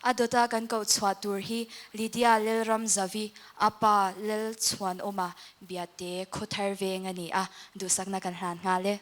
adota kan kau chhuatur hi Lydia lelram zavi apa lel chuan oma biate khothar veng ani a du sakna kan hlan nga le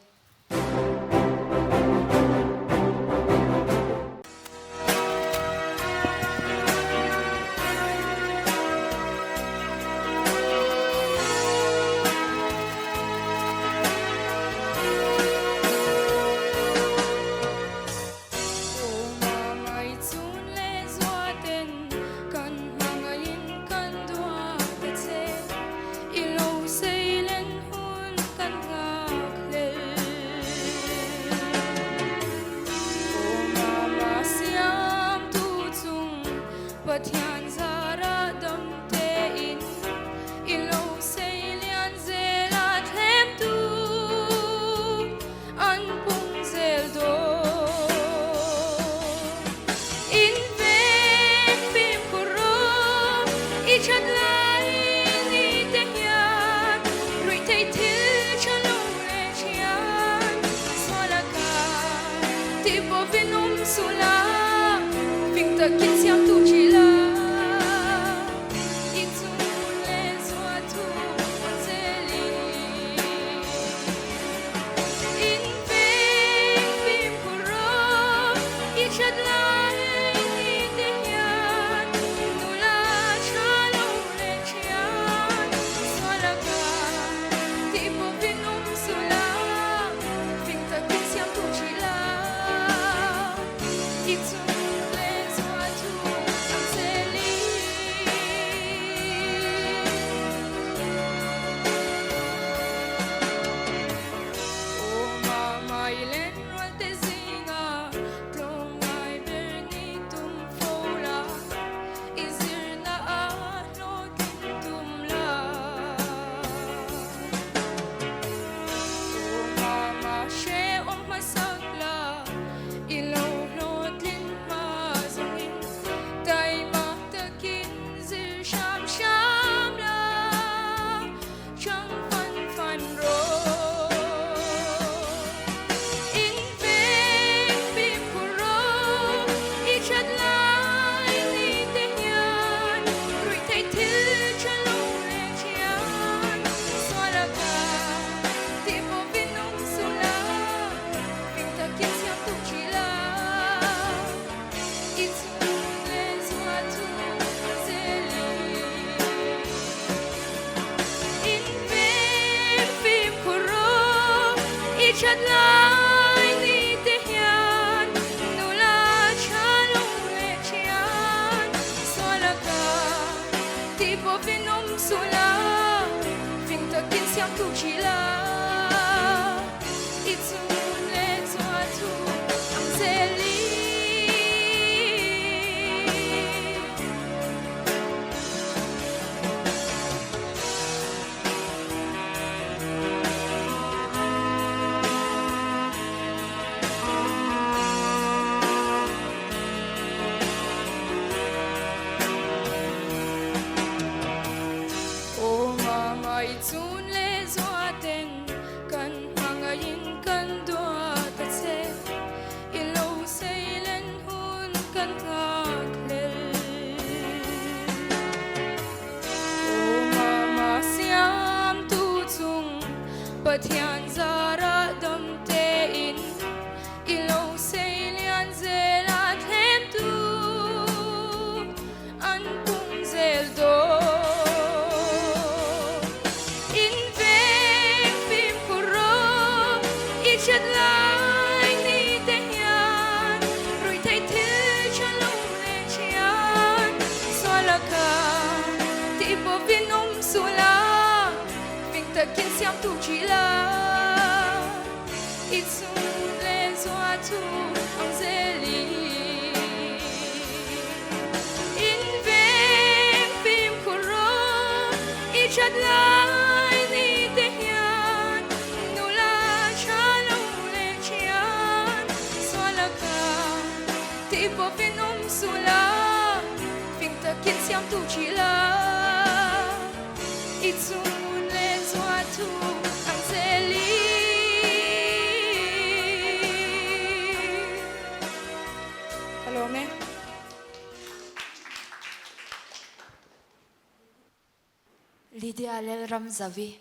Lydia lel ram zavi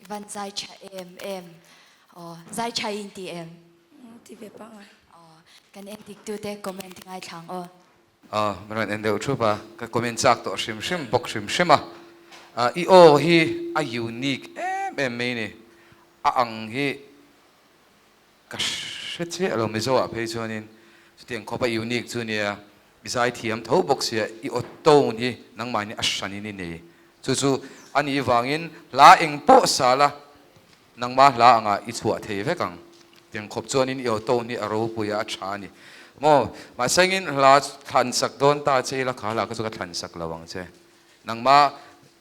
van zai cha em zai cha in ti em ti ve pa ngai kan en dik tu te comment ngai thang Meron endo chupa ka comment sak to shim bok shim I o hi a unique me ni a ang hi ka shit alo mizo a pe chuanin tiang khopa unique chu nia bisai thiam tho bok sia I o to ni nang mai ni ashani ni nei chu ani wangin la eng po sala nang ma la anga I chua thei ve kang tiang khop chuanin I o to ni aro puya a thani mo ma sengin la than sak don ta che la khala ka chu ka than sak lawang che nang ma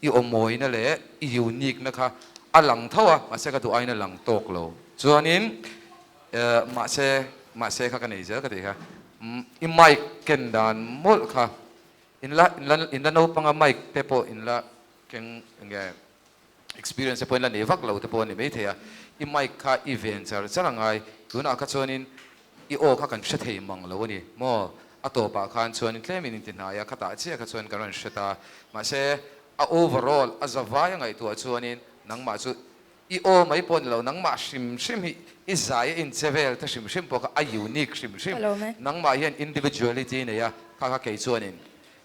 I omoi na le I unique na kha alang thawa ma se ka tu aina lang tok lo chuanin ma se kha ka nei ja ka de kha I mic ken dan mol kha in la no panga mic te po in la ken nge experience po in la ne vak lo te po ni me thea I mic kha event charangai tuna ka chuanin I o kha kan hre mang lo ni mo atopa khan chuan tlemin tin na ya khata chi kha chuan karan heta ma se a overall as a vai ngai tu chuanin nang ma chu I o mai pon lo nang ma shim hi I zai in chevel ta shim po ka a unique shim nang ma hian individuality ne ya kha ke chuanin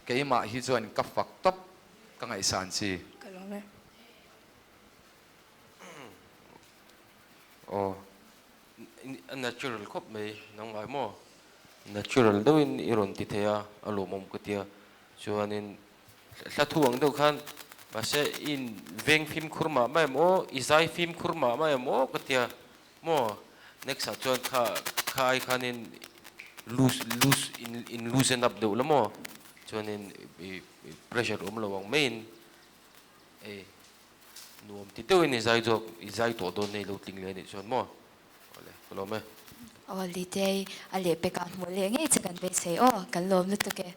ke ma hi chuan ka fak top ka ngai san chi kalome natural khop mai nang mai mo natural do in iron ti thea alo mom ko tia chuanin hlathuang do khan ma se in veng phim khurma mai mo izai phim khurma mai mo ko tia mo next a chuan khai khanin lose in loosen up do lamo chuanin pressure lawang main nuam ti do in izai to do nei lo ting le ni chuan mo kalome Lydia a le pe ka mo le ngai chakan be se kan lom lu tu ke